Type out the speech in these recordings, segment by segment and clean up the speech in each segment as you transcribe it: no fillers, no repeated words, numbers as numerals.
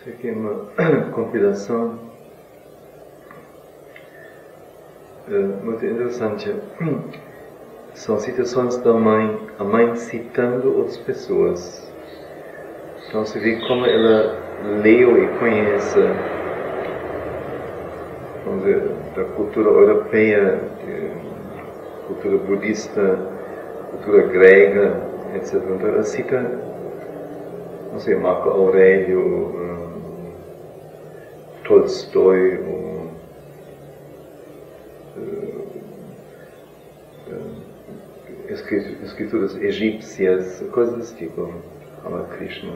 Isso aqui é uma compilação muito interessante. São citações da mãe, a mãe citando outras pessoas. Então se vê como ela leu e conhece, vamos dizer, da cultura europeia, cultura budista, cultura grega, etc. Então ela cita, não sei, Marco Aurélio, Tolstói, escrituras egípcias, coisas desse tipo, Ramakrishna,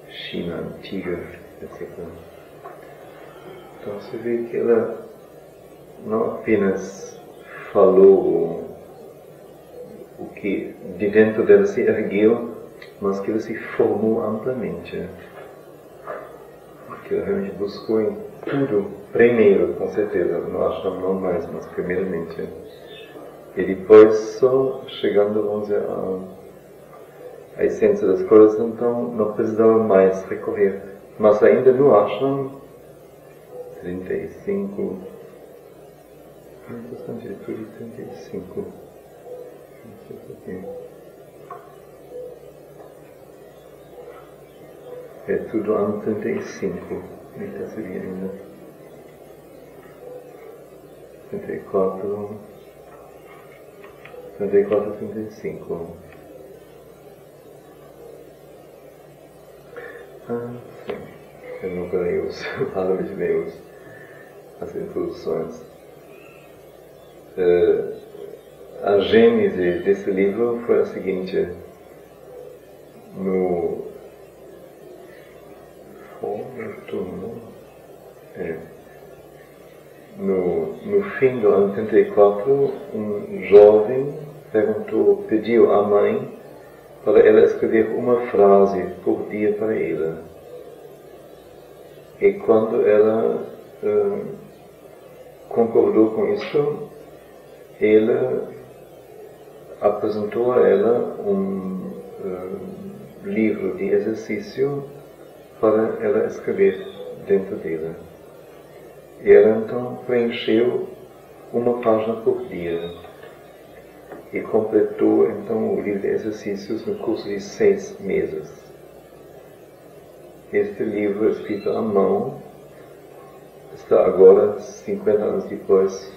China antiga, etc. Então você vê que ela não apenas falou o que de dentro dela se ergueu, mas que ela se formou amplamente. Que ela realmente buscou em tudo, primeiro, com certeza, não acho não mais, mas primeiramente. E depois só chegando, vamos dizer, à essência das coisas, então não precisava mais recorrer. Mas ainda no ashram, 35, bastante de tudo, 35. É tudo ano 35, nem está se vendo ainda. 34, 35. Sim. Eu nunca leio os, raramente leio as introduções. A gênese desse livro foi a seguinte: no fim do ano 34, um jovem pediu à mãe para ela escrever uma frase por dia para ele. E quando ela concordou com isso, ele apresentou a ela um livro de exercício para ela escrever dentro dele. E ela então preencheu uma página por dia e completou então o livro de exercícios no curso de 6 meses. Este livro, escrito à mão, está agora, 50 anos depois,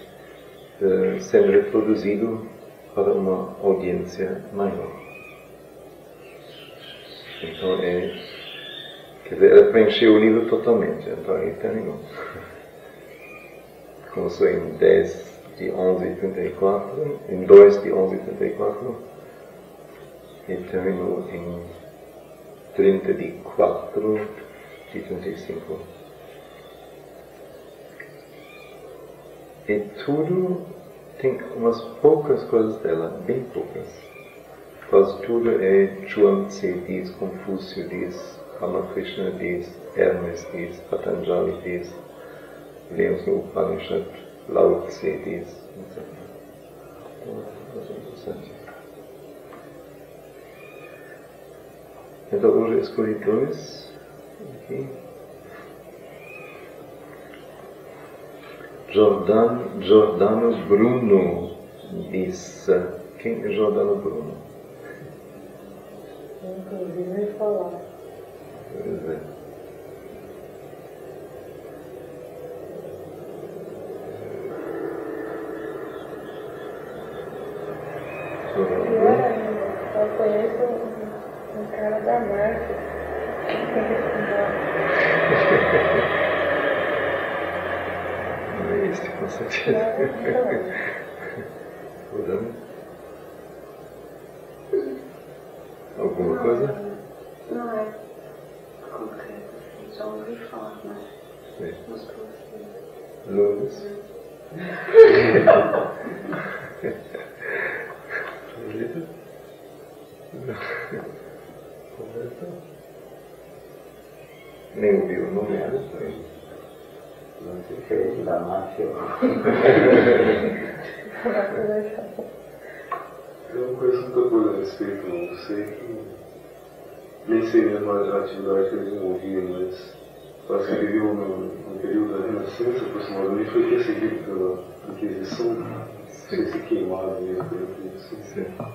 sendo reproduzido para uma audiência maior. Então quer dizer, ela preencheu o livro totalmente, então aí terminou. Começou em 10 de 11 de 34, em 2 de 11 de 34 e terminou em 30 de 4 de 35. E tudo tem umas poucas coisas dela, bem poucas. Quase tudo é Chuang-Tze diz, Confúcio diz, Ramakrishna diz, Hermes diz, Patanjali diz, lemos no Upanishad, Lao-Tse diz, etc. Então, é interessante. Então hoje eu escolhi 2 aqui. Giordano Bruno diz. Quem é Giordano Bruno? Nunca ouvi nem falar. Pois é. Eu conheço um cara da marca. Não é este, com certeza. Mudando? Alguma coisa? Não é concreto, já ouvi falar, mas não estou assim. Luz. Nem ouviu o nome dele. Não diferente da máfia. Eu não conheço muita coisa a respeito, não sei que nem sei mesmo a atividade que ele desenvolvia, mas parece que ele viveu no período da Renascença, aproximadamente, foi perseguido pela Inquisição, foi se queimado mesmo pela Inquisição.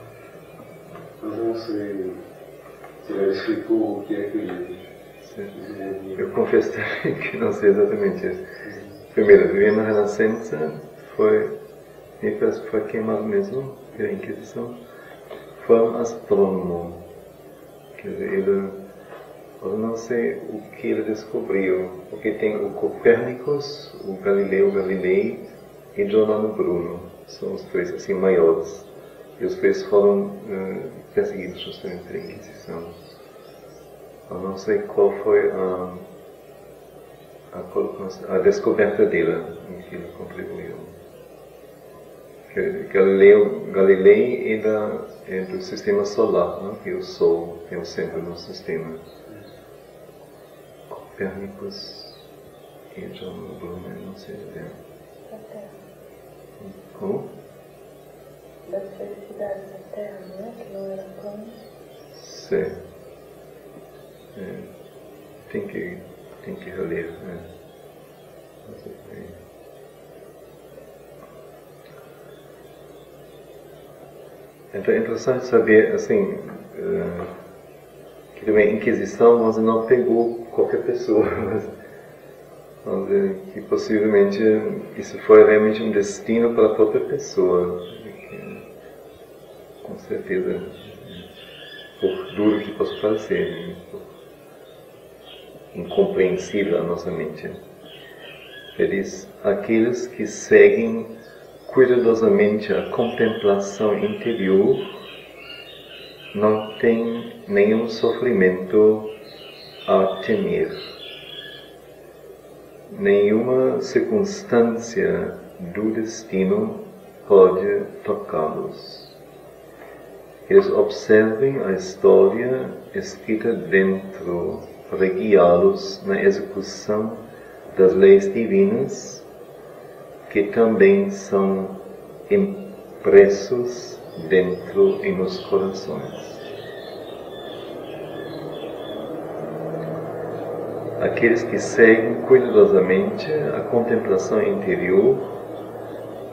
Mas eu não sei se ele era escritor ou o que é que ele desenvolvia. Eu confesso também que não sei exatamente isso. Primeiro, vivendo na Renascença, me parece que foi queimado mesmo pela Inquisição. Foi um astrônomo. Quer dizer, eu não sei o que ele descobriu, porque tem o Copérnicos, o Galileu Galilei e Giordano Bruno, são os três assim maiores. E os três foram perseguidos justamente pela Inquisição. Eu não sei qual foi a descoberta dele, em que ele contribuiu. Galilei é do sistema solar, não? Que o Sol é o centro do sistema. Copérnicos e Giordano Bruno, não sei bem. Da Terra. Como? Das felicidades da Terra, não é? Que não era plano. Sim. Tem que reler, né? Então é interessante saber, assim, que também a Inquisição não pegou qualquer pessoa, mas que possivelmente isso foi realmente um destino para a própria pessoa, com certeza, por duro que possa parecer, incompreensível a nossa mente. Ele diz, aqueles que seguem cuidadosamente a contemplação interior não têm nenhum sofrimento a temer. Nenhuma circunstância do destino pode tocá-los. Eles observem a história escrita dentro para guiá-los na execução das leis divinas, que também são impressos dentro e nos corações. Aqueles que seguem cuidadosamente a contemplação interior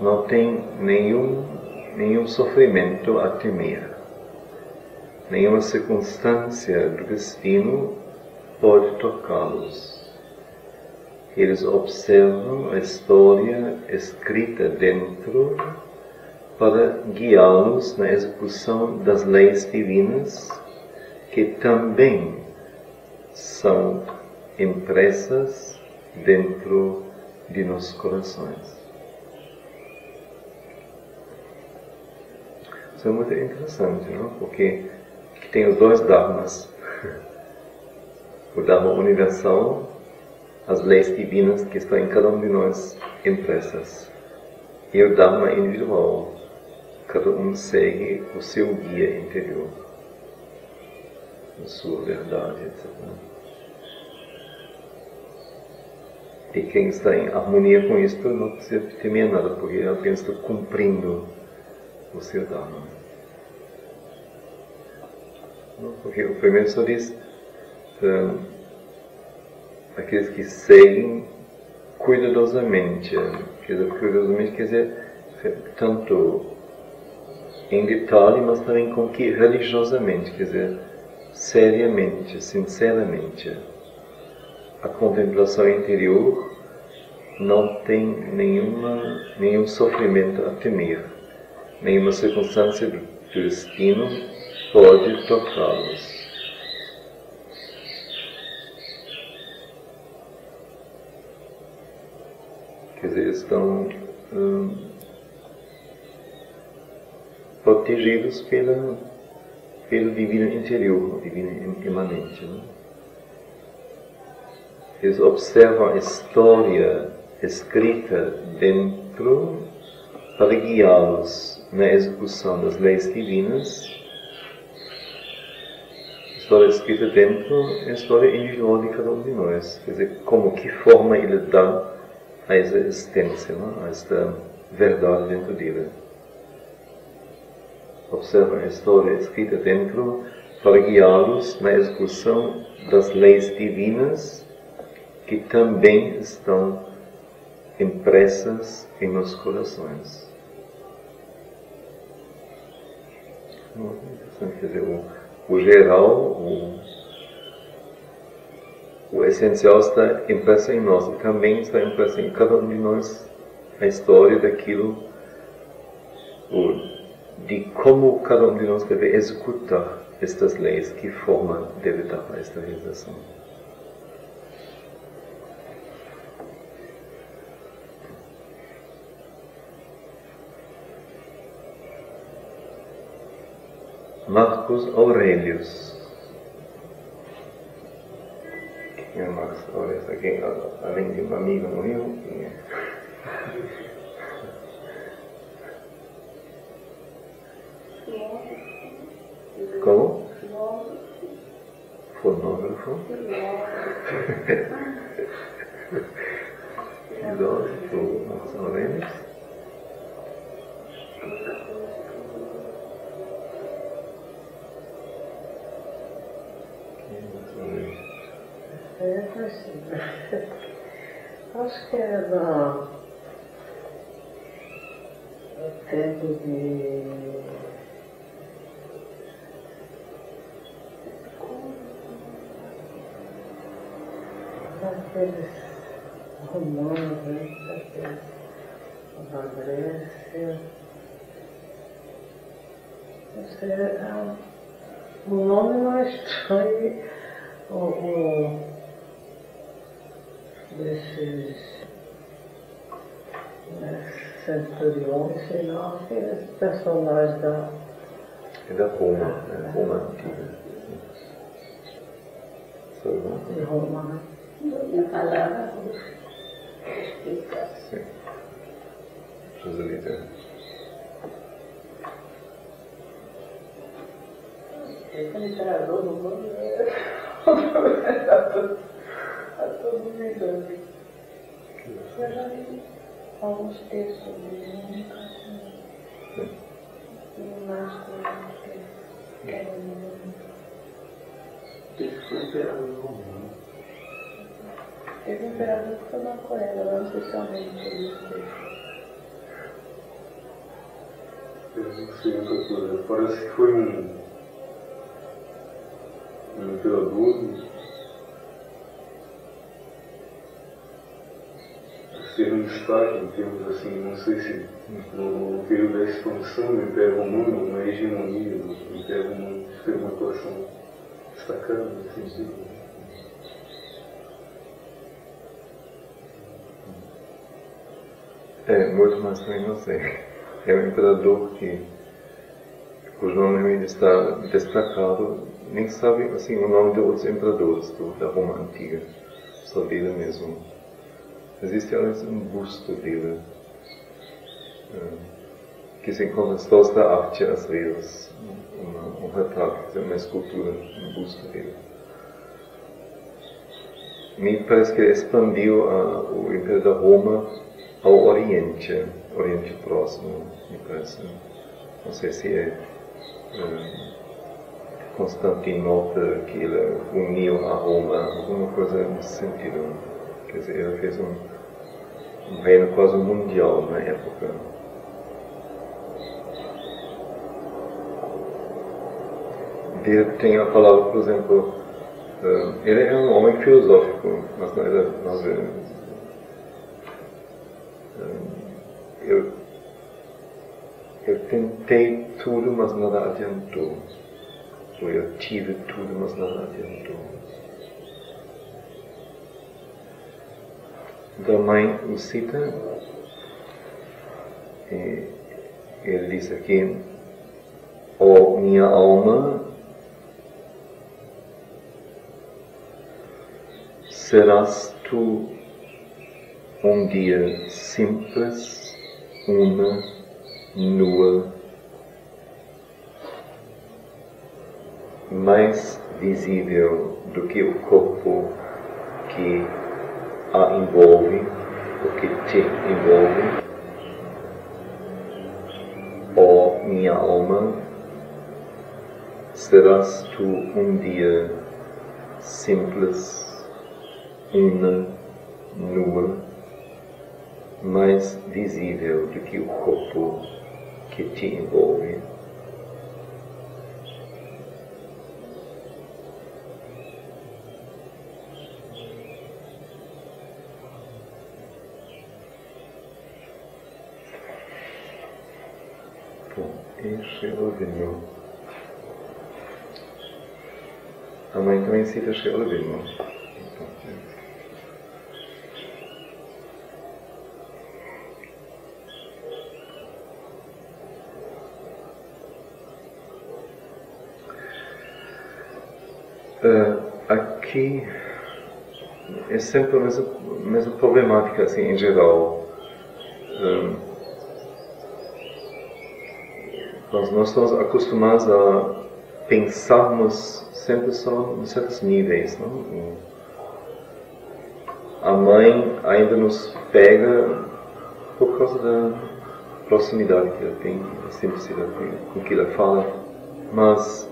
não têm nenhum sofrimento a temer. Nenhuma circunstância do destino pode tocá-los. Eles observam a história escrita dentro para guiá-los na execução das leis divinas, que também são impressas dentro de nossos corações. Isso é muito interessante, não? Porque tem os dois dharmas. O dharma universal, as leis divinas que estão em cada um de nós impressas. E o dharma individual, cada um segue o seu guia interior, a sua verdade, etc. E quem está em harmonia com isto não precisa temer nada, porque apenas está cumprindo o seu dharma. Porque o primeiro só diz aqueles que seguem cuidadosamente. Cuidadosamente quer dizer tanto em detalhe, mas também com que religiosamente, quer dizer seriamente, sinceramente. A contemplação interior não tem nenhum sofrimento a temer, nenhuma circunstância do destino pode tocá-los. Quer dizer, estão protegidos pelo divino interior, o divino imanente. Né? Eles observam a história escrita dentro para guiá-los na execução das leis divinas. A história escrita dentro é a história individual de cada um de nós. Quer dizer, que forma ele dá a essa existência, não? A esta verdade dentro dele. Observa a história escrita dentro para guiá-los na execução das leis divinas que também estão impressas em nossos corações. Quer dizer, o geral, o essencial está impresso em nós, e também está impresso em cada um de nós a história daquilo, de como cada um de nós deve executar estas leis, que forma deve dar para esta realização. Marcos Aurelius. Quem é Marcos Aurelius? Aqui, além de um amigo no Rio? Quem é? Como? Fonógrafo? Filósofo Marcos Aurelius? Acho que é do tempo de daqueles romanos, né? Daqueles da Grécia. O nome não é estranho, desses centuriões, sei lá, aqueles personagens da... É da Roma, né? Roma antiga. De Roma, né? Na palavra. Sim. Joselita. Esse imperador do mundo está todo mundo. Eu já li alguns textos dele, nunca li mais coisas que eram Esse foi o imperador romano. Teve um imperador que foi na Coreia, eu não sei se alguém tem esse texto. Eu não sei outra coisa. Parece que foi um imperador ser um destaque em termos assim, não sei se no período da expansão do Império Romano, na hegemonia do Império Romano, teve uma atuação destacada nesse sentido. Muito mais também não sei. É um imperador cujo nome ainda está destacado, nem sabe assim, o nome de outros imperadores da Roma Antiga, só dele mesmo. Existe aliás um busto dele, que se encontra em toda a arte às vezes, um retrato, uma escultura, um busto dele. Me parece que ele expandiu o Império da Roma ao Oriente Próximo, me parece. Não sei se é Constantinopla que ele uniu a Roma, alguma coisa nesse sentido. Quer dizer, ele fez um reino quase mundial na época. Ele tem a palavra, por exemplo, ele é um homem filosófico, mas eu tentei tudo, mas nada adiantou. Ou eu tive tudo, mas nada adiantou. Da mãe o cita, ele diz aqui: ó minha alma, serás tu um dia simples, uma, nua, mais visível do que o corpo que a envolve, o que te envolve. Ó minha alma, serás tu um dia simples, una, nua, mais visível do que o corpo que te envolve. Enche o vinho. A mãe também cita cheio o vinho. Aqui é sempre a mesma problemática, assim, em geral. Nós estamos acostumados a pensarmos sempre só em certos níveis. Não? A mãe ainda nos pega por causa da proximidade que ela tem, a simplicidade com que ela fala, mas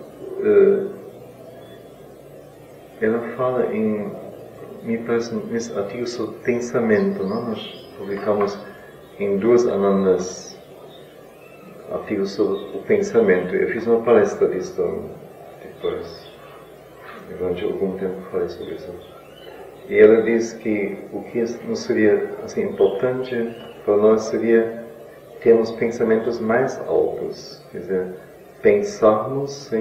ela fala me parece, nesse artigo sobre pensamento. Não? Nós publicamos em 2 anandas artigos sobre o pensamento. Eu fiz uma palestra disso depois. Durante algum tempo falei sobre isso. E ela diz que o que não seria assim, importante para nós seria termos pensamentos mais altos. Quer dizer, pensarmos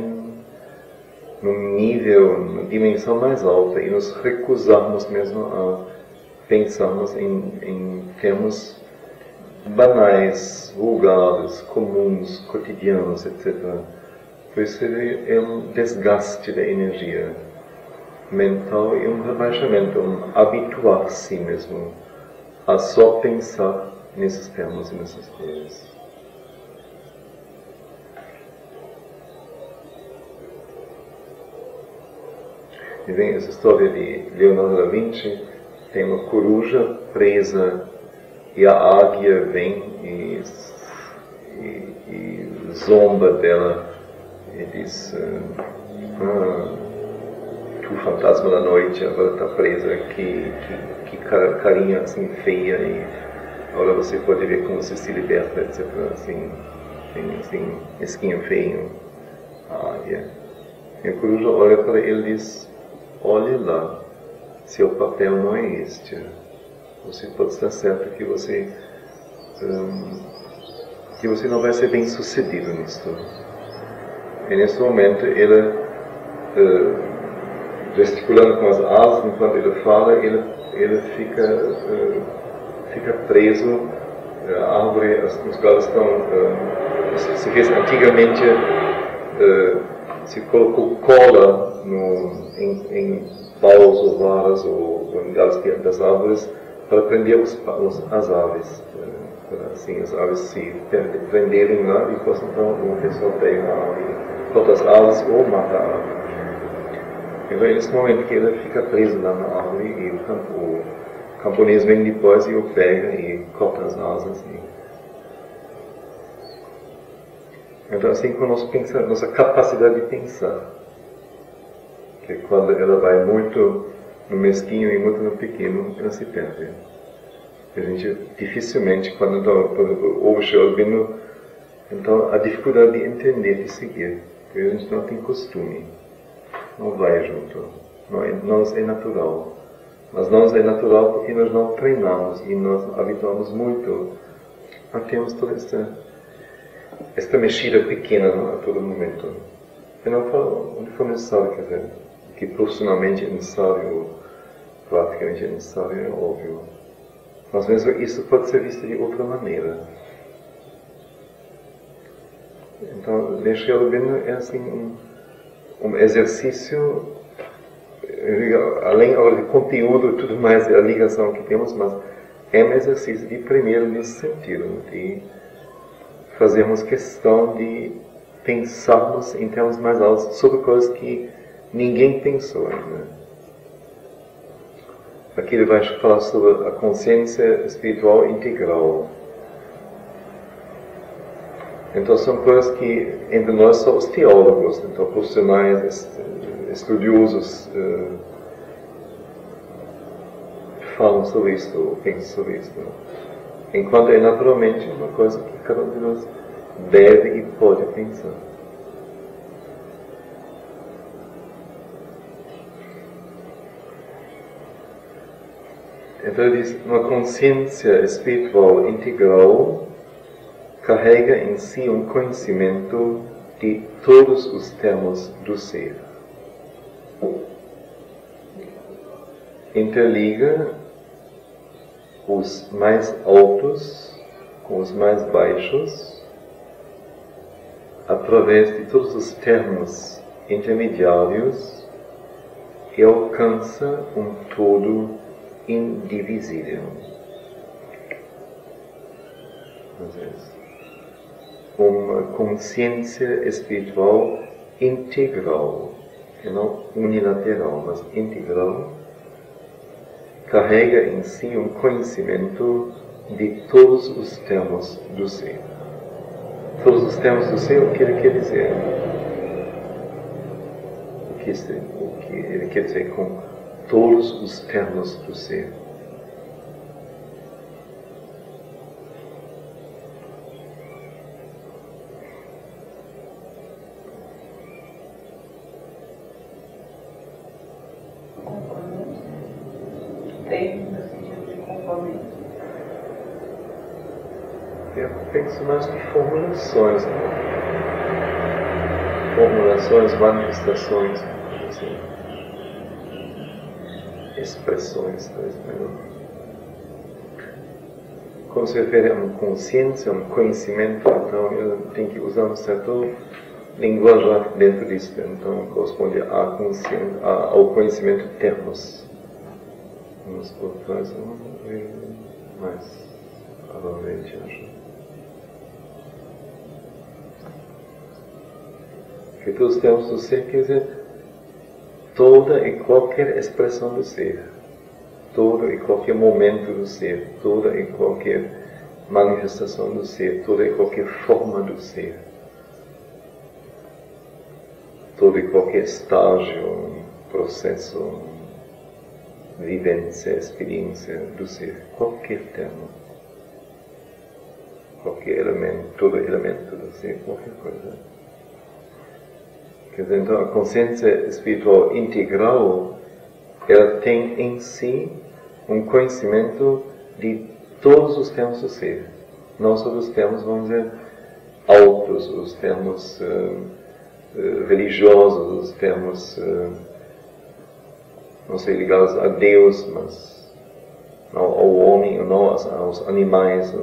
num nível, numa dimensão mais alta e nos recusarmos mesmo a pensarmos em termos banais, vulgares, comuns, cotidianos, etc. Por isso é um desgaste da energia mental e um rebaixamento, um habituar-se mesmo a só pensar nesses termos e nessas coisas. E vem essa história de Leonardo da Vinci, tem uma coruja presa e a águia vem e zomba dela e diz: tu fantasma da noite, agora está presa aqui, que carinha assim feia, e agora você pode ver como você se liberta, etc. Assim, esquinho feio, a águia. E a coruja olha para ele e diz: olhe lá, seu papel não é este. Você pode estar certo que você não vai ser bem sucedido nisto. E nesse momento ele, gesticulando com as asas, enquanto ele fala, ele fica preso. A árvore, os galhos estão. Se fez antigamente, se colocou cola em paus ou varas ou em galhos das árvores para prender as aves. Assim, as aves se prenderem lá e possam, então o pessoal pega a árvore, corta as asas ou mata a árvore. Então é nesse momento que ele fica preso lá na árvore e o camponês vem depois e o pega e corta as asas. Então assim com nossa capacidade de pensar, que quando ela vai muito no mesquinho e muito no pequeno, ela se perde. A gente dificilmente, quando ouve o vindo, então a dificuldade de entender, de seguir, porque a gente não tem costume, não vai junto, não é natural. Mas não é natural porque nós não treinamos e nós habituamos muito a termos toda esta mexida pequena, não, a todo momento. Eu não falo onde for necessário, quer dizer, que profissionalmente é necessário, praticamente é necessário, é óbvio. Mas mesmo isso pode ser visto de outra maneira. Então, Lexia Albino é assim um exercício, além do conteúdo e tudo mais, a ligação que temos, mas é um exercício de primeiro nesse sentido, de fazermos questão de pensarmos em termos mais altos sobre coisas que ninguém pensou ainda. Aqui ele vai falar sobre a consciência espiritual integral. Então são coisas que entre nós só os teólogos, então profissionais, estudiosos, falam sobre isto, ou pensam sobre isto. Enquanto é naturalmente uma coisa que cada um de nós deve e pode pensar. Então ele diz, uma consciência espiritual integral carrega em si um conhecimento de todos os termos do ser. Interliga os mais altos com os mais baixos através de todos os termos intermediários e alcança um todo indivisível. Uma consciência espiritual integral, e não unilateral, mas integral, carrega em si um conhecimento de todos os termos do ser. Todos os termos do ser, o que ele quer dizer? O que ele quer dizer com todos os termos do ser? Eu penso mais de formulações, né? Formulações, manifestações, assim. Expressões, talvez melhor. Quando se refere a uma consciência, a um conhecimento, então ele tem que usar um certo linguagem dentro disso, então corresponde ao conhecimento de termos. Vamos por trás, mais abrangente, acho. Que todos os termos do ser quer dizer toda e qualquer expressão do ser, todo e qualquer momento do ser, toda e qualquer manifestação do ser, toda e qualquer forma do ser, todo e qualquer estágio, processo, vivência, experiência do ser, qualquer termo, qualquer elemento, todo elemento do ser, qualquer coisa. Quer dizer, então, a consciência espiritual integral, ela tem em si um conhecimento de todos os termos do ser. Não só dos termos, vamos dizer, altos, os termos religiosos, os termos, não sei, ligados a Deus, mas não ao homem, não aos animais.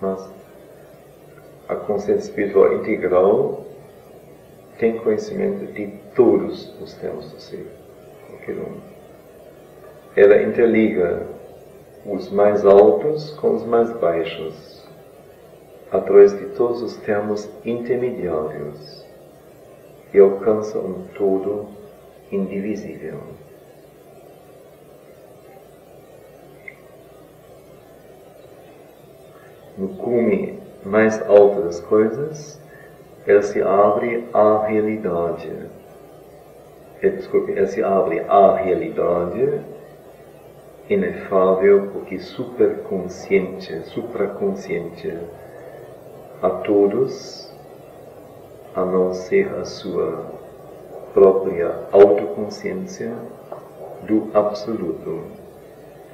Mas a consciência espiritual integral tem conhecimento de todos os termos do ser, qualquer um. Ela interliga os mais altos com os mais baixos, através de todos os termos intermediários, e alcança um todo indivisível. No cume mais alto das coisas, ela se abre à realidade. Ela se abre à realidade inefável, porque supraconsciente a todos, a não ser a sua própria autoconsciência do absoluto.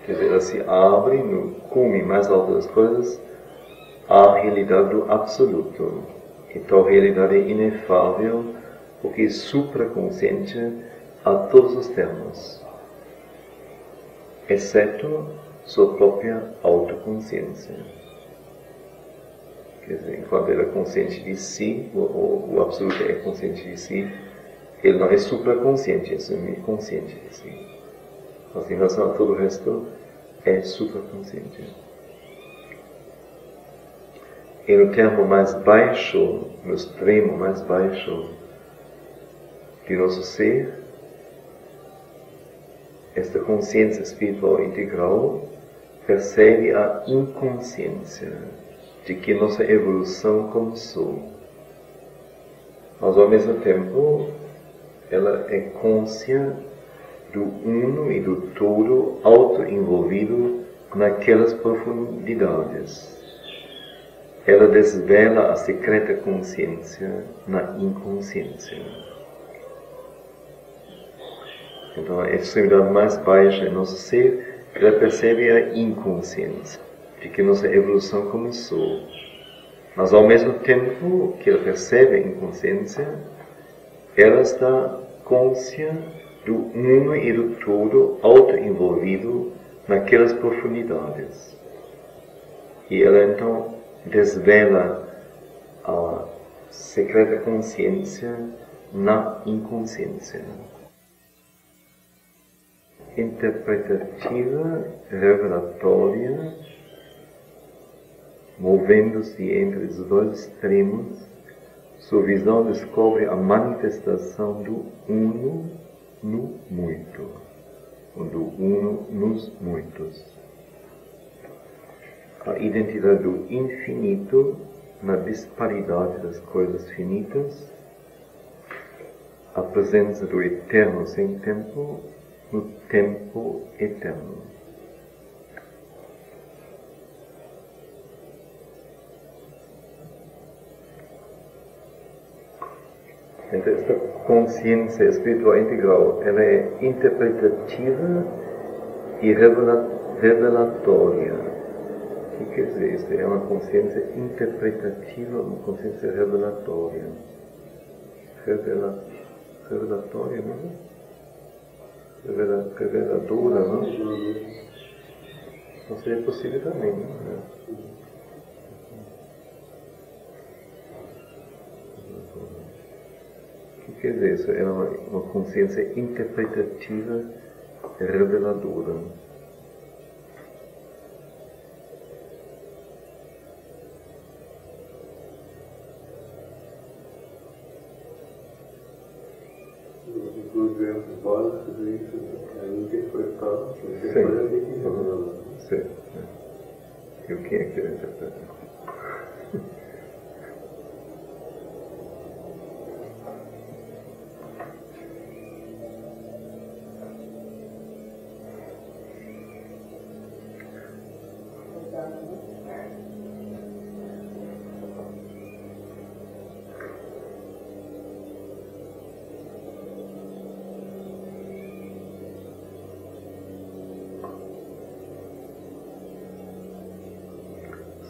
Quer dizer, ela se abre no cume mais alto das coisas à realidade do absoluto. E tal realidade é inefável, porque é supraconsciente a todos os termos, exceto sua própria autoconsciência. Quer dizer, enquanto ele é consciente de si, o absoluto é consciente de si, ele não é supraconsciente, é semiconsciente de si. Mas em relação a todo o resto, é supraconsciente. E no termo mais baixo, no extremo mais baixo de nosso ser, esta consciência espiritual integral, percebe a inconsciência de que nossa evolução começou. Mas ao mesmo tempo, ela é consciente do uno e do todo auto-envolvido naquelas profundidades. Ela desvela a secreta consciência na inconsciência. Então, a extremidade mais baixa em nosso ser, ela percebe a inconsciência de que nossa evolução começou. Mas ao mesmo tempo que ela percebe a inconsciência, ela está consciente do uno e do todo auto-envolvido naquelas profundidades. E ela então desvela a secreta consciência na inconsciência. Interpretativa, revelatória, movendo-se entre os dois extremos, sua visão descobre a manifestação do uno no muito, ou do uno nos muitos. A identidade do infinito na disparidade das coisas finitas, a presença do eterno sem tempo no tempo eterno. Então, esta consciência espiritual integral, ela é interpretativa e revelatória. O que quer dizer isso? É uma consciência interpretativa, uma consciência revelatória. Revelatória, não é? Reveladora, não? Não seria possível também, não é? O que quer dizer isso? É uma consciência interpretativa reveladora. Os eventos básicos e isso é interpretar. Sim. E o que é que ele interpreta?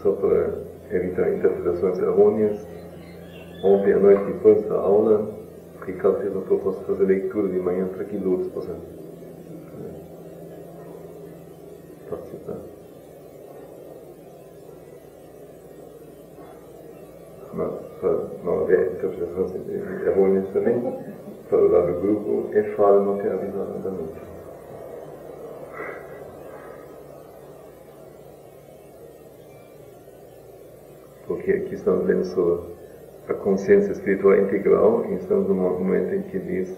Só para evitar interpretações errôneas, ontem à noite, depois da aula, o Ricardo fez uma proposta de fazer leitura de manhã para que outros possam participar. Mas, para não haver interpretações errôneas também, para o lado do grupo, é fácil não ter avisado da noite. Porque aqui estamos vendo sobre a consciência espiritual integral, e estamos no momento em que diz,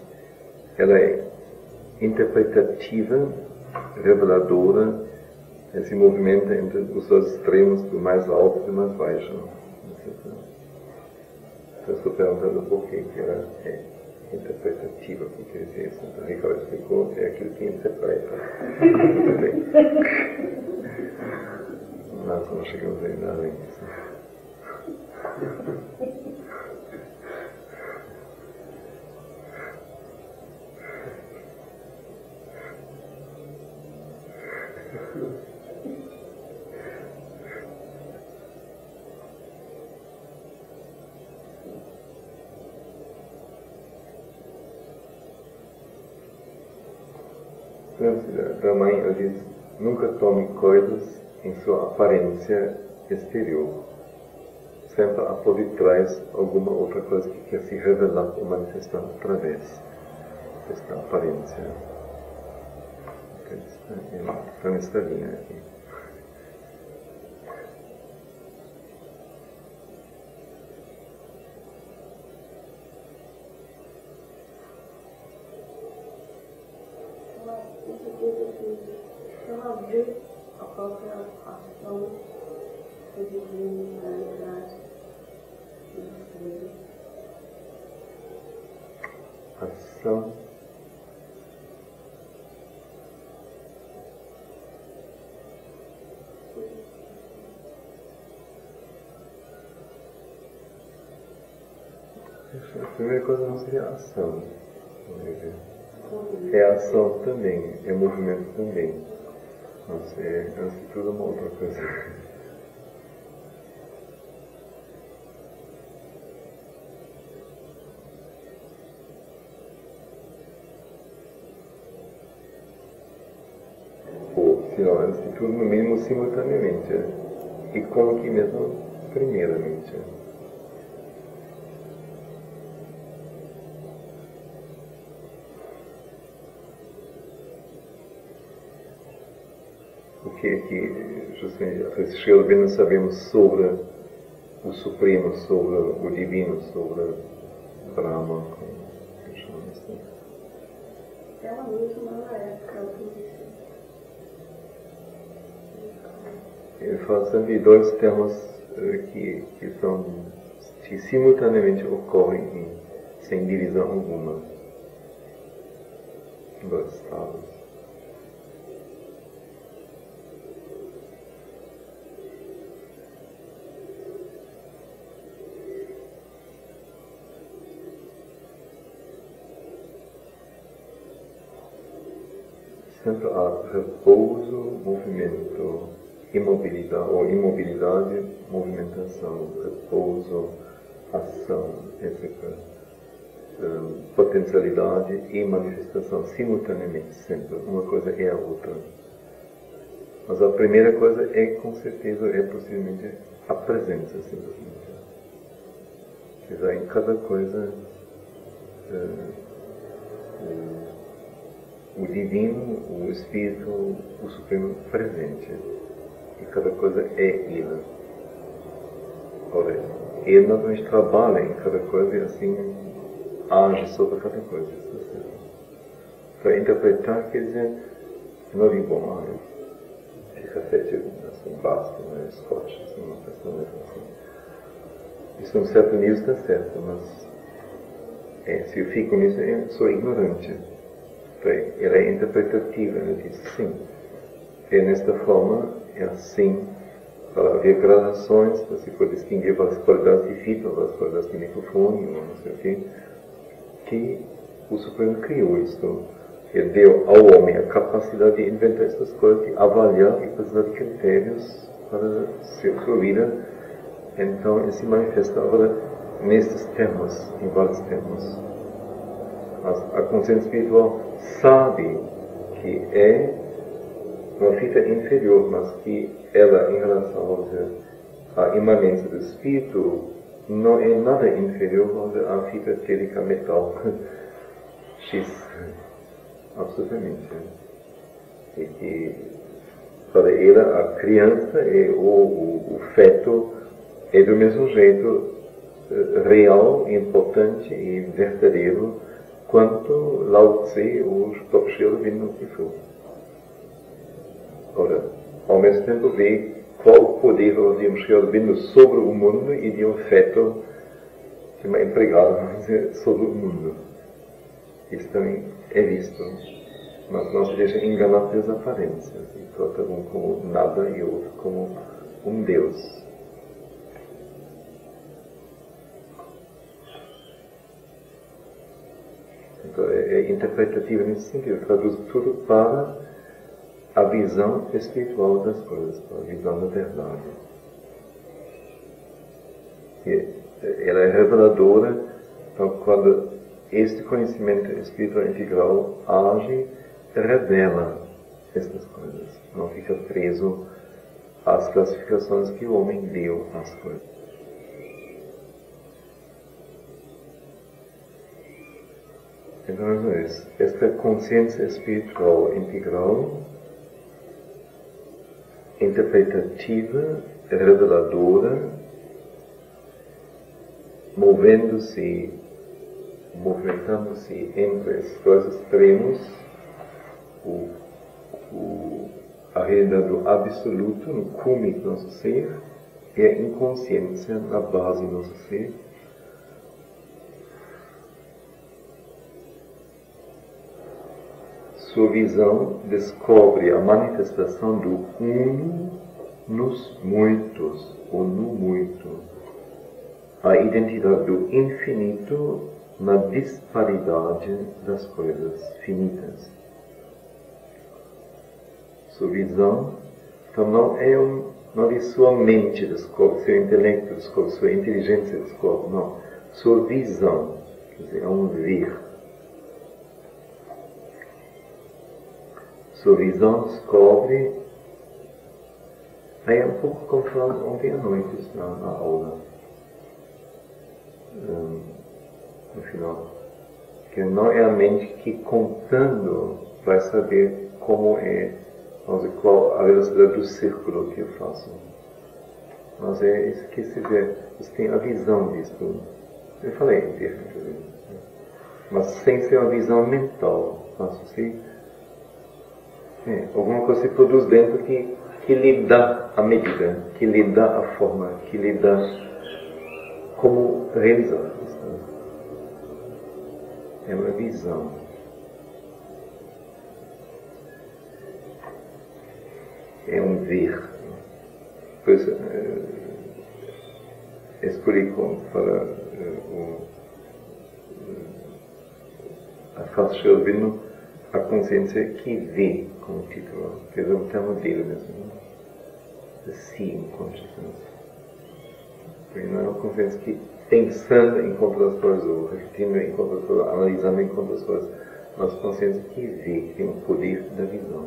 ela é interpretativa, reveladora, esse movimento entre os dois extremos, do mais alto e do mais baixo. Então, estou perguntando por que ela é interpretativa, o que quer dizer isso. Então, Ricardo explicou, é aquilo que interpreta. Nós não chegamos a nada nisso. Da mãe, ela diz, nunca tome coisas em sua aparência exterior. Sempre há por detrás alguma outra coisa que quer se revelar ou manifestar através desta aparência. Está nesta linha aqui. Ela vê a própria ação do divino na realidade. Ação. A primeira coisa não seria ação. É ação também, é movimento também. Mas é, antes de tudo, uma outra coisa. Ou, se não, antes de tudo, no mínimo, simultaneamente. E como que mesmo, primeiramente. O que é que, justamente, a nós sabemos sobre o Supremo, sobre o Divino, sobre Brahma, como chamamos assim? Ela mesma não é posição. Ele fala sempre de dois termos que simultaneamente ocorrem sem divisão alguma. Dois estados. Sempre há repouso, movimento, imobilidade, movimentação, repouso, ação, etc. Potencialidade e manifestação simultaneamente, sempre. Uma coisa é a outra. Mas a primeira coisa é, com certeza, possivelmente a presença, simplesmente. Quer dizer, em cada coisa, o Divino, o Espírito, o Supremo presente. E cada coisa é Ele. Ora, Ele normalmente trabalha em cada coisa e assim age sobre cada coisa. Para interpretar, quer dizer, não digo, bom, fica feito assim, basta, não é Scott, assim, uma questão assim. Isso, num certo nível, está certo, mas se eu fico nisso, eu sou ignorante. Ela é interpretativa, ela diz sim. É nesta forma, é assim, para haver gradações, para se poder distinguir as qualidades de fita, as qualidades de microfone, ou não sei o quê, que o Supremo criou isto. Ele deu ao homem a capacidade de inventar estas coisas, de avaliar e precisar de critérios para sua vida. Então, ele se manifesta agora nestes termos, em vários termos. A consciência espiritual sabe que é uma fita inferior, mas que ela, em relação à imanência do espírito, não é nada inferior à fita etérica metal X, absolutamente. E que para ela a criança o feto é do mesmo jeito real, importante e verdadeiro quanto Lao Tse ou os próprios Sri que for. Ora, ao mesmo tempo vê qual o poder de um Sri sobre o mundo e de um feto de uma empregada, vamos dizer, sobre o mundo. Isso também é visto, mas não se deixa enganar pelas aparências e trata um como nada e o outro como um Deus. Então, é interpretativa nesse sentido, traduz tudo para a visão espiritual das coisas, para a visão da verdade. E ela é reveladora, então, quando este conhecimento espiritual integral age, revela estas coisas, não fica preso às classificações que o homem deu às coisas. Então, esta consciência espiritual integral, interpretativa, reveladora, movimentando-se entre esses dois extremos, a realidade do absoluto, no cume do nosso ser, e a inconsciência na base do nosso ser. Sua visão descobre a manifestação do uno nos muitos, ou no muito, a identidade do infinito na disparidade das coisas finitas. Sua visão, então, não é sua mente descobre, seu intelecto descobre, sua inteligência descobre, não. Sua visão, quer dizer, é um ver. Sua visão descobre, aí é um pouco como falamos ontem à noite na aula, no final, que não é a mente que contando vai saber como é, qual a velocidade do círculo que eu faço. Mas é isso que se vê, você tem a visão disso. Eu falei inteiro, mas sem ser uma visão mental, faço assim. Alguma coisa se produz dentro que lhe dá a medida, que lhe dá a forma, que lhe dá como realizar isso. É uma visão. É um ver. Pois, escolhi para a frase Shervino, a consciência que vê, como título, que é um termo dele mesmo. The seeing consciousness. Porque não é uma consciência que, pensando, encontra as coisas, ou refletindo, encontra as coisas, analisando, encontra as coisas, mas consciência que vê, que tem o poder da visão.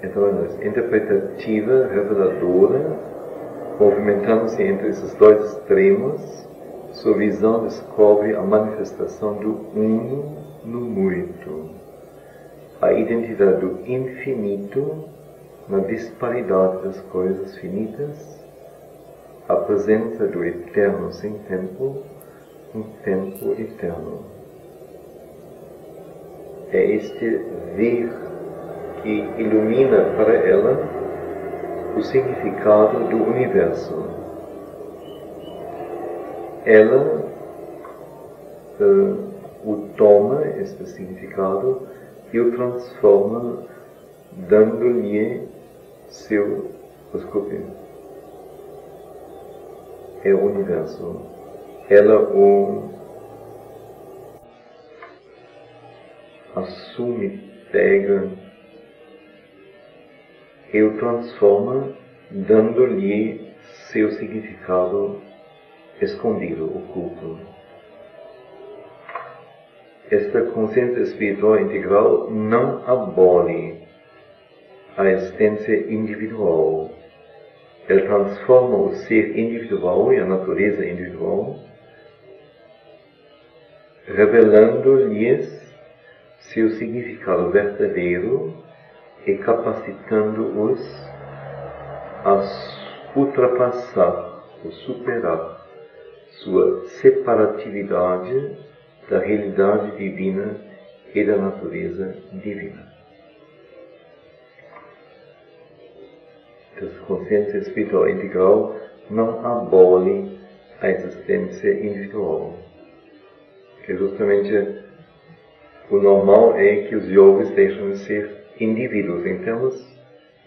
Então, a interpretativa, reveladora, movimentando-se entre esses dois extremos, sua visão descobre a manifestação do uno no muito, a identidade do infinito na disparidade das coisas finitas, a presença do eterno sem tempo, um tempo eterno. É este ver que ilumina para ela o significado do universo. Ela o toma, este significado, e o transforma, dando-lhe seu desculpe. É o universo. Ela o assume, pega, e o transforma, dando-lhe seu significado escondido, oculto. Esta consciência espiritual integral não abole a existência individual. Ela transforma o ser individual e a natureza individual, revelando-lhes seu significado verdadeiro e capacitando-os a ultrapassar ou superar sua separatividade da realidade divina e da natureza divina. Então, a consciência espiritual integral não abole a existência individual. Que justamente o normal é que os yogis deixam de ser indivíduos em termos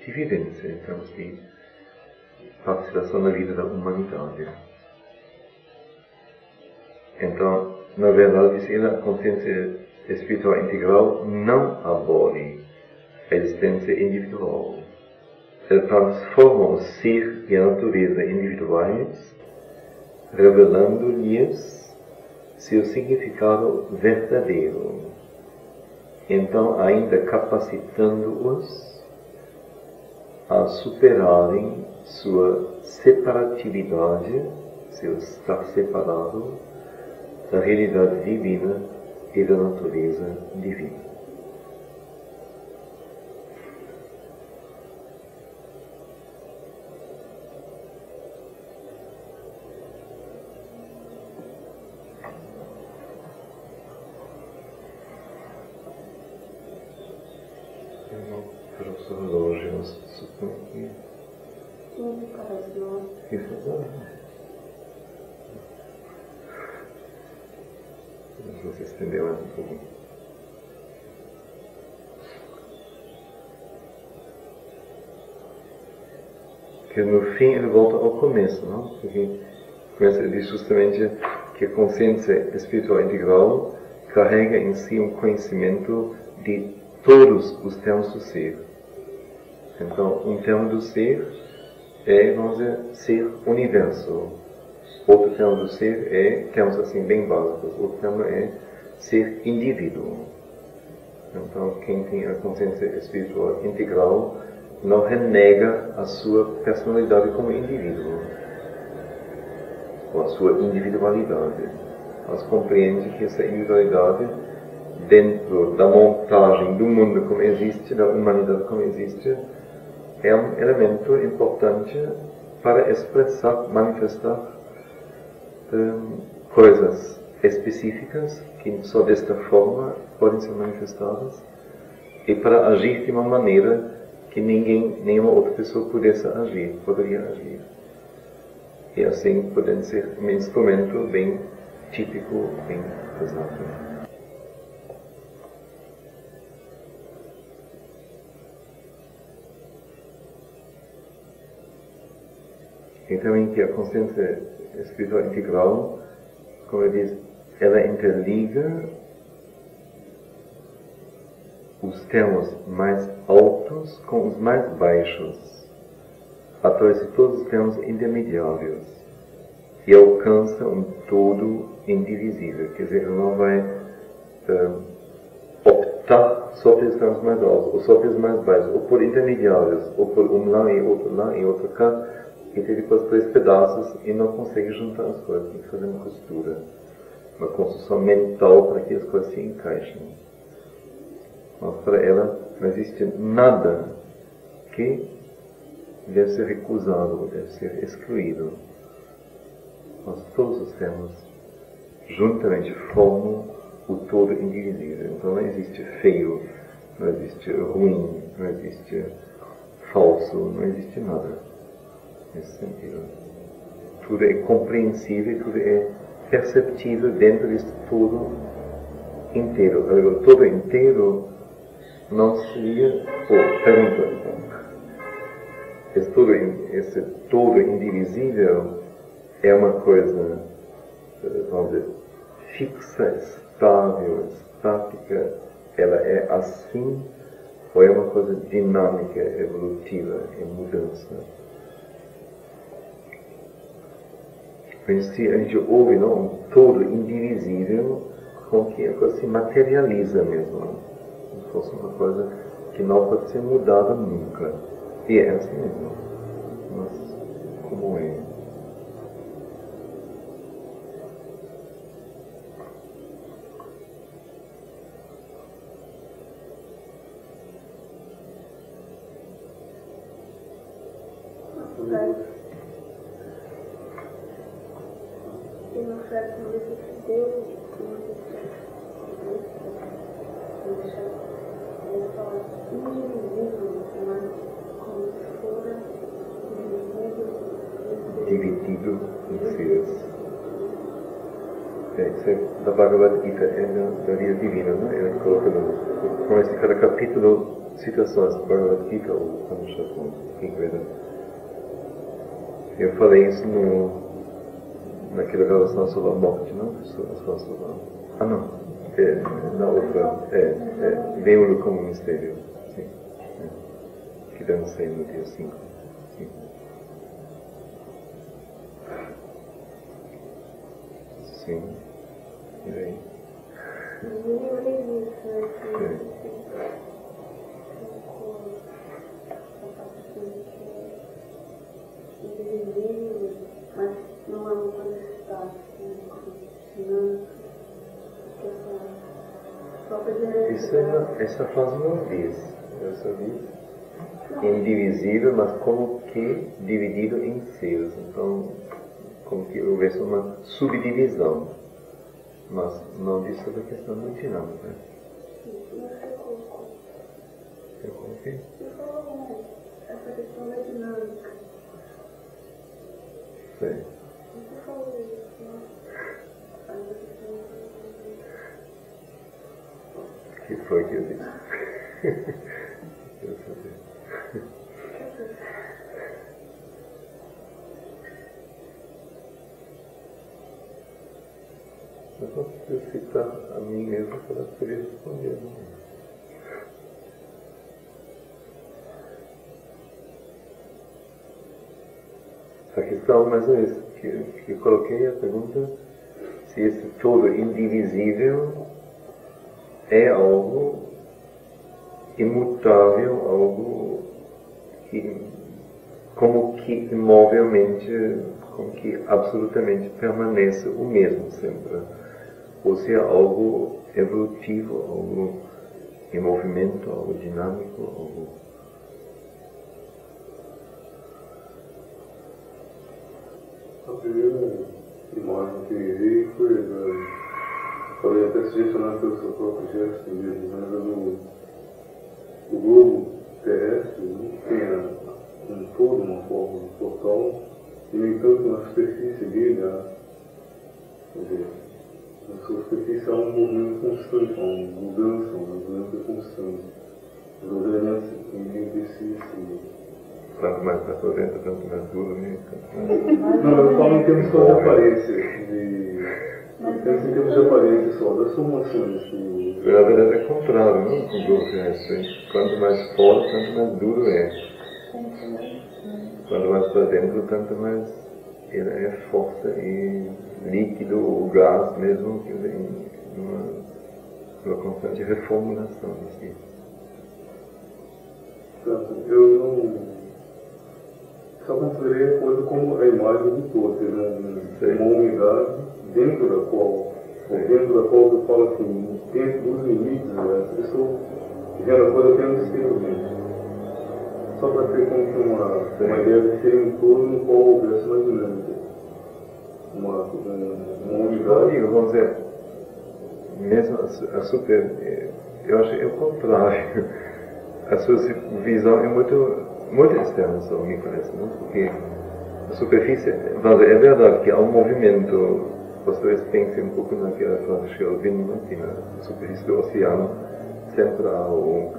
de vivência, em termos de participação na vida da humanidade. Então, na verdade, diz ele, a consciência espiritual integral não abole a existência individual. Ela transforma o ser e a natureza individuais, revelando-lhes seu significado verdadeiro. Então, ainda capacitando-os a superarem sua separatividade, seu estar separado da realidade divina e da natureza divina. vamos supor que... Sim, parece não. Isso agora. Vamos estender mais um pouquinho. Que no fim ele volta ao começo, não? Porque começa ele diz justamente que a consciência espiritual integral carrega em si um conhecimento de todos os termos do ser. Então, um termo do ser é, vamos dizer, ser universo. Outro termo do ser é, termos assim bem básicos, outro termo é ser indivíduo. Então, quem tem a consciência espiritual integral não renega a sua personalidade como indivíduo, ou a sua individualidade, mas compreende que essa individualidade, dentro da montagem do mundo como existe, da humanidade como existe, é um elemento importante para expressar, manifestar coisas específicas que só desta forma podem ser manifestadas e para agir de uma maneira que nenhuma outra pessoa poderia agir. E assim podem ser um instrumento bem típico, bem exato. Então, em que a consciência espiritual integral, como eu disse, ela interliga os termos mais altos com os mais baixos, através de todos os termos intermediários, e alcança um todo indivisível. Quer dizer, ele não vai optar só pelos termos mais altos, ou só pelos mais baixos, ou por intermediários, ou por um lá e outro cá, e tem depois 3 pedaços e não consegue juntar as coisas, tem que fazer uma costura, uma construção mental para que as coisas se encaixem. Mas para ela não existe nada que deve ser recusado, deve ser excluído. Mas todos os termos juntamente formam o todo indivisível. Então não existe feio, não existe ruim, não existe falso, não existe nada nesse sentido. Tudo é compreensível, tudo é perceptível dentro desse todo inteiro. Agora, o todo inteiro não seria... pergunta então. Esse todo indivisível é uma coisa, vamos dizer, fixa, estável, estática, ela é assim, ou é uma coisa dinâmica, evolutiva, em mudança? Em si, a gente ouve um todo indivisível com que a coisa se materializa mesmo, como se fosse uma coisa que não pode ser mudada nunca. E é assim mesmo. Mas como é? E no fragmento que Deus ele fala indivíduo, mas como se fora Dividido em seres. Isso é da Bhagavad Gita, é da vida divina, não é? Ele coloca começa cada capítulo citações da Bhagavad Gita ou Upanishad, Rigveda. Eu falei isso naquela gravação sobre a morte, não? Não. Na outra. Vê-lo como um mistério. Sim. Que dancei no dia 5. Sim. Sim. E daí? Mas não é uma coisa estática, Essa frase não diz. Eu só diz indivisível, mas como que dividido em seres. Então, como que houvesse uma subdivisão. Mas não diz sobre a questão do dinâmica. Eu coloquei? Sim. O que foi que eu disse? Eu sabia. Eu não preciso citar a mim mesmo para poder responder. Não? A questão, mais uma vez, que eu coloquei a pergunta, se esse todo indivisível é algo imutável, algo que, como que imovelmente, como que absolutamente permanece o mesmo sempre. Ou se é algo evolutivo, algo em movimento, algo dinâmico, algo... A primeira imagem que vi foi falei até sugestionado pelo seu próprio gesto mesmo, mas o globo terrestre tem um todo, uma forma de portal, e no entanto na superfície dele, quer dizer, na sua superfície há um movimento constante, uma mudança constante. Os elementos entre si Quanto mais está por dentro, tanto mais duro, né? Não, eu falo em termos só de aparência, em termos de aparência só, das formações que... Na verdade é contrário, não? O globo terrestre. Quanto mais fora, tanto mais duro é. Quanto mais para dentro, tanto mais ele é força e líquido, o gás mesmo, que vem numa constante reformulação em si. Eu não... Só considerei a coisa como a imagem do todo, uma unidade dentro da qual eu falo assim, dentro dos limites, eu estou vendo a coisa apenas exteriormente. Só para ter como que uma ideia de ser um todo no qual houvesse uma dinâmica. Uma unidade. Vamos dizer, mesmo a super... Eu acho que é o contrário. A sua visão é muito externa, só me parece, não? Porque a superfície, é verdade que há um movimento, vocês pensem um pouco naquela frase que eu vi na superfície do oceano, sempre há um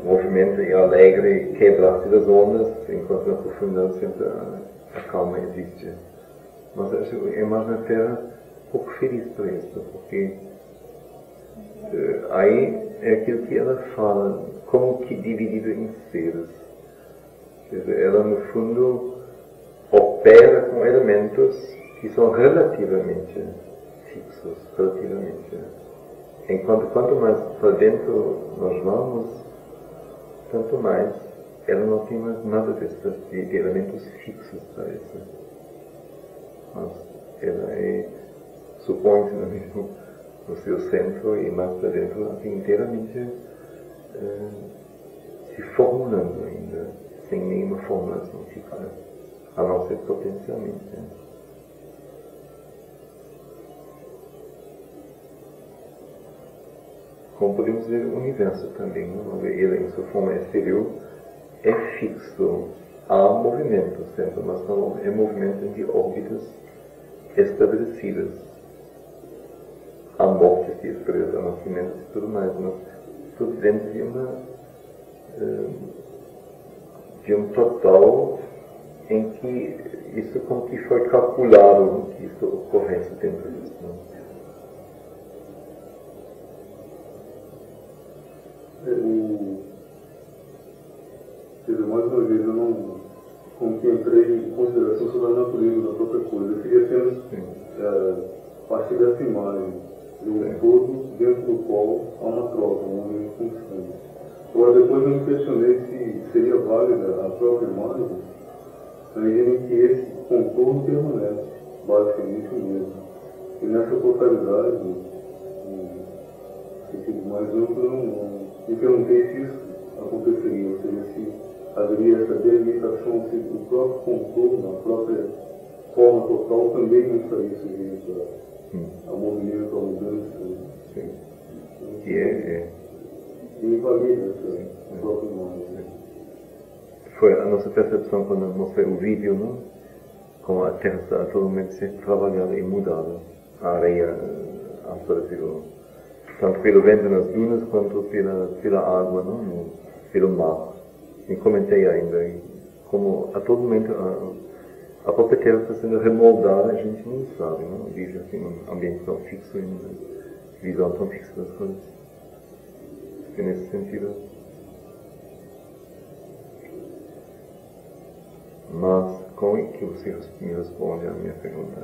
movimento alegre, quebrar-se das ondas, enquanto na profundidade sempre a calma existe. Mas acho que a imagem da Terra um pouco feliz para isso, porque aí é aquilo que ela fala, como que dividido em seres. Quer dizer, ela no fundo opera com elementos que são relativamente fixos, relativamente. Enquanto quanto mais para dentro nós vamos, tanto mais ela não tem mais nada de elementos fixos para isso. Mas ela supõe-se no seu centro e mais para dentro assim, inteiramente se formulando ainda, sem nenhuma formulação fixa, a não ser potencialmente. Como podemos ver o universo também, ele em sua forma exterior é fixo, há movimento sempre, mas não é movimento de órbitas estabelecidas. Há mortes de estrelas, há nascimentos e tudo mais, mas tudo dentro de um total em que isso como que foi calculado, que isso ocorresse dentro disso. Quer dizer, mais uma vez, eu não como que entrei em consideração sobre a natureza da própria coisa. Eu queria apenas partir dessa imagem de um todo dentro do qual há uma troca, um movimento constante. Agora, depois eu me questionei se seria válida a própria imagem, na medida em que esse contorno permanece, basicamente o mesmo. E nessa totalidade, sentido mais amplo, eu não me perguntei se isso aconteceria, ou seja, se haveria essa delimitação, se o próprio contorno, a própria forma total também não estaria sujeito a movimento, a mudança. Sim. E invalida essa própria imagem. Foi a nossa percepção quando eu mostrei o vídeo, não? como a Terra está a todo momento sendo trabalhada e mudada, a areia tanto pelo vento nas dunas quanto pela água, não? Pelo mar. E comentei ainda como a todo momento a própria Terra está sendo remoldada, a gente não sabe, não? Vive assim um ambiente tão fixo, uma visão tão fixa das coisas. E nesse sentido. Mas como é que você me responde à minha pergunta?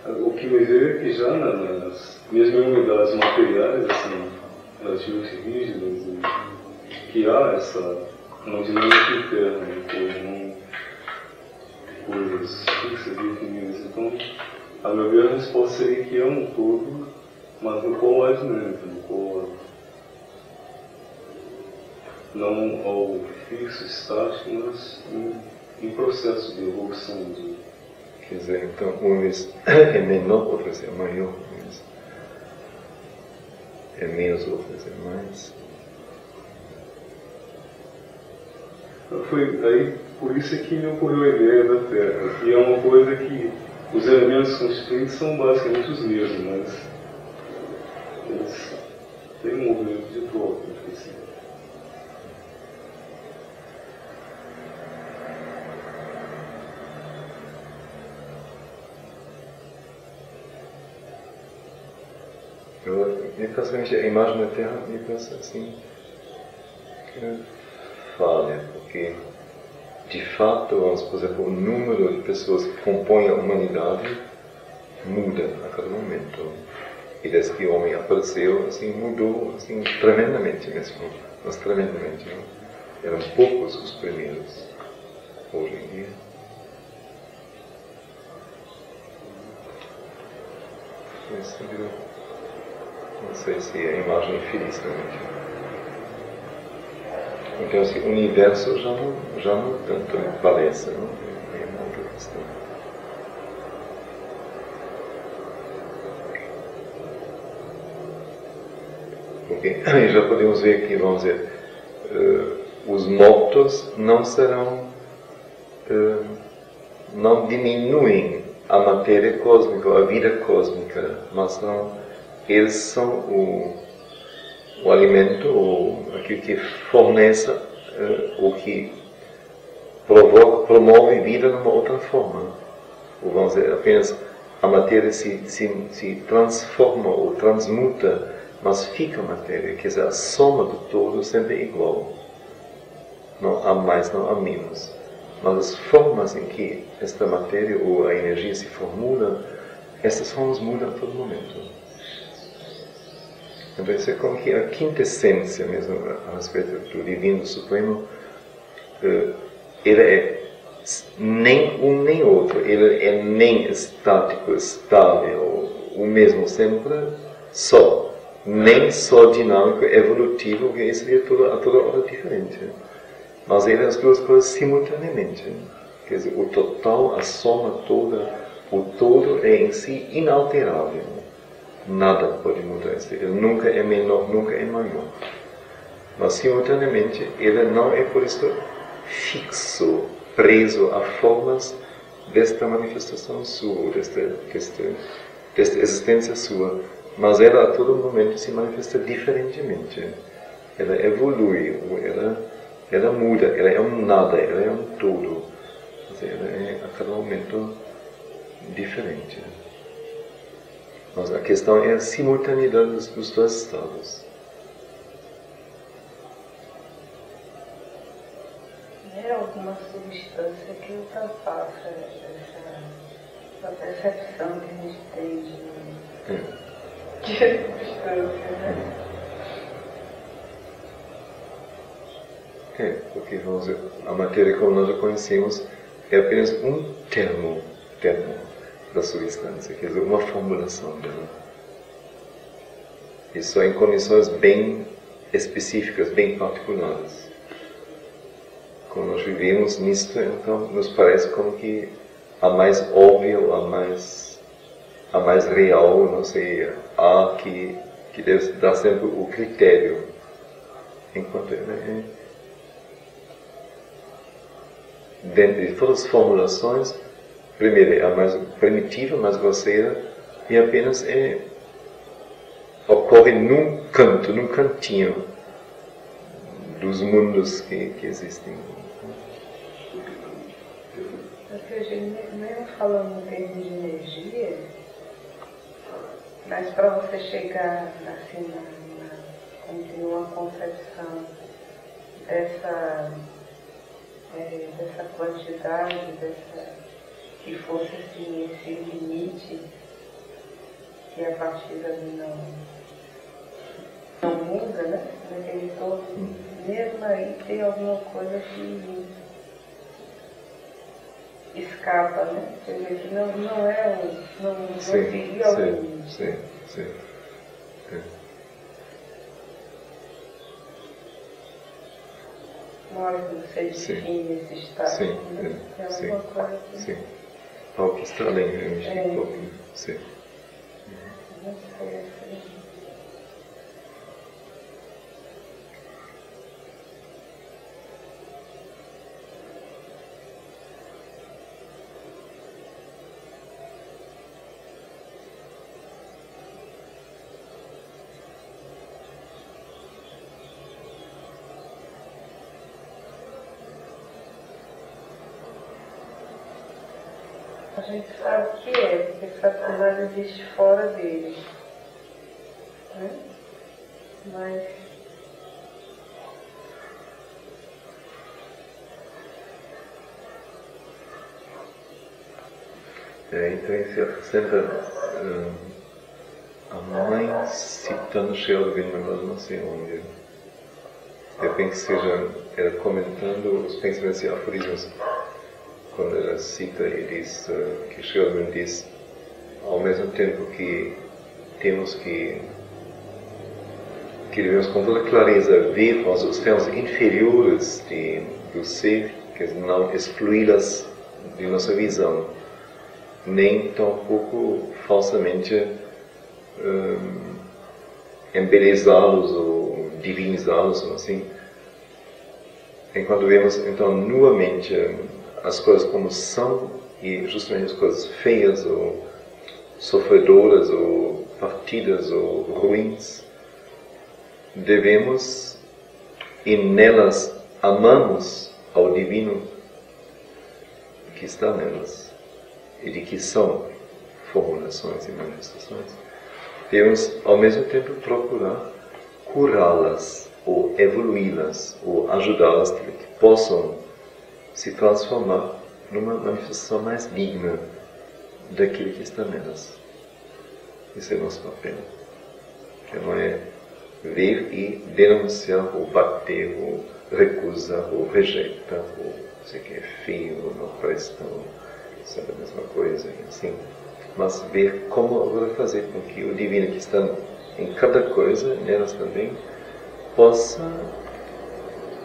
O que me veio é que já nas mesmas unidades materiais, assim, relativamente rígidas, que há essa uma dinâmica interna, de coisas fixas e definidas. Então, a meu ver, a resposta seria que é um todo, mas no qual há dinâmica, no qual não ao fixo, estático, mas em processo de evolução. Quer dizer, então, uma vez é menor, outra vez é maior, é menos, outra vez é mais. Foi aí, por isso é que me ocorreu a ideia da Terra, que é uma coisa que os elementos constituintes são basicamente os mesmos, mas eles têm um movimento de troca, assim. Eu penso que a imagem da Terra, eu penso assim, que falha, porque de fato, por exemplo, o número de pessoas que compõem a humanidade muda a cada momento. E desde que o homem apareceu, assim, mudou assim, tremendamente mesmo, mas tremendamente. Não? Eram poucos os primeiros, hoje em dia. Nesse sentido, não sei se a imagem é feliz realmente. Então, assim, o universo já não tanto parece, não? É uma outra questão. Porque já podemos ver que, vamos dizer, os mortos não serão, não diminuem a matéria cósmica, a vida cósmica, mas não, eles são o alimento, ou aquilo que fornece, o que promove vida numa outra forma. Ou vamos dizer, apenas a matéria se transforma ou transmuta, mas fica matéria, quer dizer, a soma do todo sempre é igual. Não há mais, não há menos. Mas as formas em que esta matéria ou a energia se formula, essas formas mudam a todo momento. Então isso é como que a quintessência mesmo a respeito do Divino Supremo, ele é nem um nem outro, ele é nem estático, estável, o mesmo sempre, só, nem só dinâmico, evolutivo, que isso é a toda hora diferente. Mas ele é as duas coisas simultaneamente. Quer dizer, o total, a soma toda, o todo é em si inalterável. Nada pode mudar isso. Ele nunca é menor, nunca é maior. Mas, simultaneamente, ele não é, por isso, fixo, preso a formas desta manifestação sua, desta existência sua. Mas ela, a todo momento, se manifesta diferentemente. Ela evolui, ela muda, ela é um nada, ela é um todo. Ela é, a cada momento, diferente. Mas a questão é a simultaneidade dos dois estados. É alguma substância que ultrapassa essa percepção que a gente tem de substância, né? Porque vamos dizer, a matéria como nós a conhecemos é apenas um termo da substância, quer dizer, uma formulação dela. E só em condições bem específicas, bem particulares. Quando nós vivemos nisto, então nos parece como que a mais óbvia, a mais real, não sei, a que deve dar sempre o critério, enquanto dentro de todas as formulações, primeiro é a mais primitiva, mais grosseira, e apenas ocorre num canto, num cantinho dos mundos que existem. Porque a gente mesmo falando em termos de energia, mas para você chegar assim uma concepção dessa quantidade, que fosse assim, esse limite, que a partir dali não muda, né? Naquele todo, mesmo aí tem alguma coisa que escapa, né? Quer dizer, que não seria o limite. Sim. Na hora que você define esse estado, né? Tem alguma coisa que... Sim. Algo que está além, sim. Não sei, assim. A gente sabe o que é, porque sabe que nada existe fora dele. Né? Mas então em certo sentido, a mãe citando Sheldon, mas não sei onde. Eu penso que ela comentando os pensamentos e aforismos, quando ela cita e diz que Sheldon diz, ao mesmo tempo que temos que devemos com toda clareza ver os termos inferiores do ser, que não excluí-las de nossa visão, nem tampouco falsamente embelezá-los ou divinizá-los, assim. Enquanto vemos então nuamente as coisas como são, e justamente as coisas feias ou sofredoras ou partidas ou ruins, devemos, e nelas amamos ao divino que está nelas e de que são formulações e manifestações, devemos ao mesmo tempo procurar curá-las ou evoluí-las ou ajudá-las para que possam se transformar numa manifestação mais digna daquilo que está nelas. Esse é o nosso papel, que não é ver e denunciar, ou bater, ou recusar, ou rejeitar, ou dizer que é feio, ou não presta, ou sabe a mesma coisa, assim. Mas ver como agora fazer com que o divino que está em cada coisa, nelas também, possa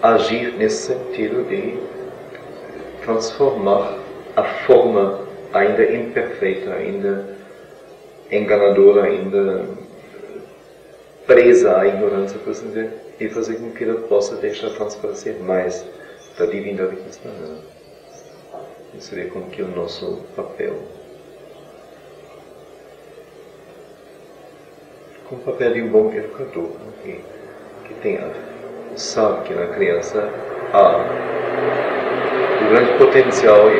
agir nesse sentido de transformar a forma ainda imperfeita, ainda enganadora, ainda presa à ignorância, por assim dizer, e fazer com que ela possa deixar transparecer mais da divindade que está nela. Isso seria como que o nosso papel. Com o papel de um bom educador, né? que sabe que na criança há o grande potencial e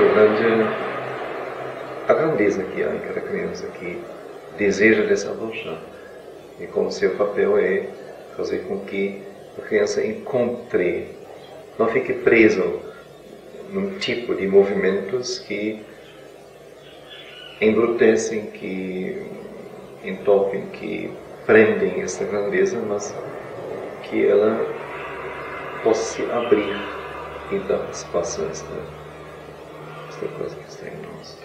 a grandeza que há em cada criança que deseja desabrochar. E como seu papel é fazer com que a criança encontre, não fique preso num tipo de movimentos que embrutecem, que entopem, que prendem essa grandeza, mas que ela possa se abrir e dar espaço a esta coisa que está em nós.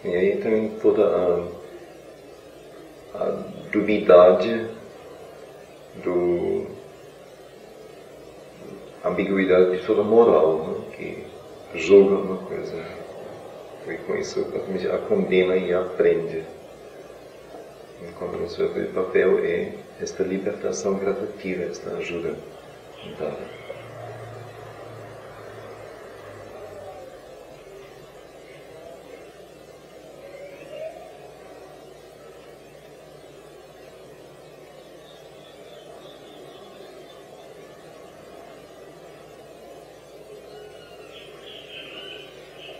E aí também toda a dubiedade, a ambiguidade de toda a moral, né? Que julga uma coisa e com isso a condena e aprende. Quando o seu papel é esta libertação gradativa, esta ajuda dada.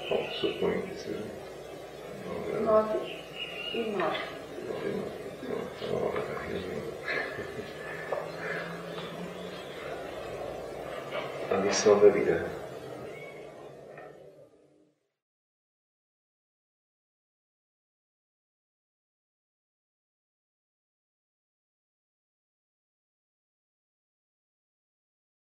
Bom, suponho que seja 9 e 9. A missão da vida.